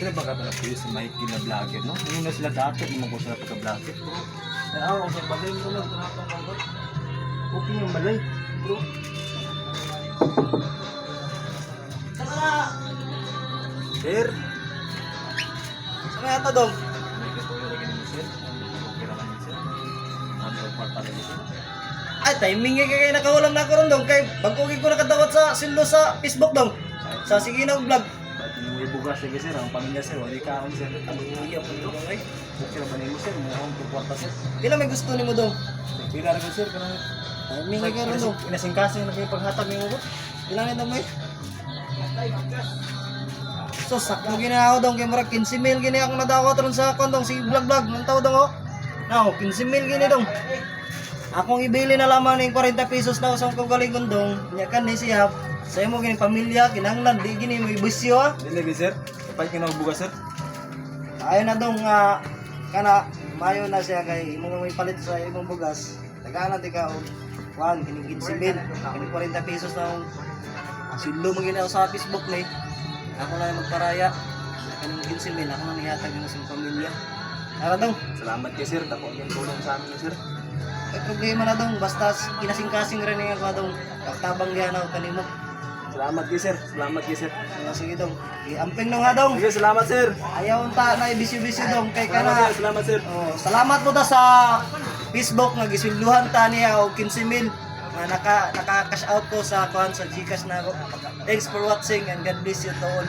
Kaya baka na po sa may kina-vlogger, no? Hindi na sila dati, hindi mo ko sila pagka-vlogger, bro. Naawa ko sa balay mo lang, bro. Okay yung balay, bro. Saka na! Sir! Saka yata dong? May katuloy lagi naman, sir. Okay naman yun, sir. Ano yung part talaga, sir? Ay, timing nga kaya nakawalam na ako ron dong. Kay pagkugig ko nakadawat sa silo sa Facebook dong. Sa Siginaw Vlog. Ba't yung may bugas lagi, sir? Ang pamilya, sir. Wali ka sir. Ang iya po dong ay. Okay naman yun, sir. May akong kwarta, sir. Pila may gusto ni mo dong? Pila rin, sir. Kanang Timing nga ka ron dong. inasingkasing na kayo paghatag ng ugot. Pila na dong may? So, sakto gina ako dong. Kaya mara 15,000 gini ako nadawat ron sa kondong. Si Vlog. Nang tao dong oh. Now, 15,000 gini dong. Akong ibili na lamang ng 40 pesos na usang kong galingon dong. Nya kan ni siya. Sa imo gini pamilya, kinahanglan di gini mo ibusyo ha. Hindi lagi, sir. Kapag kinabugas, sir. Ayun na dong nga kana mayo na siya kay imo may palit sa imong bugas. Tagana di ka og kuan kini 15,000, kini 40 pesos na silo mo ginaw sa Facebook ni. Ako na magparaya. Kani 15,000 ako na nihatag ng sa pamilya. Ara dong, Salamat kayo, sir. Dako yung tulong sa amin, sir. ay problema na dong basta kinasing-kasing rin nga ako dong. Taktabang diyan ako kanimo. Salamat kayo, sir. Salamat kayo, sir. Sige dong. Iamping no nga dong. Sige, salamat, sir. Ayaw unta na ibisyo-bisyo dong kay Salamat, kana. sir. Salamat, sir. Oh, salamat po ta sa Facebook nga gisulduhan ta niya og 15,000 nga naka-cash out ko sa kuan sa GCash na ako. Thanks for watching and God bless you to all.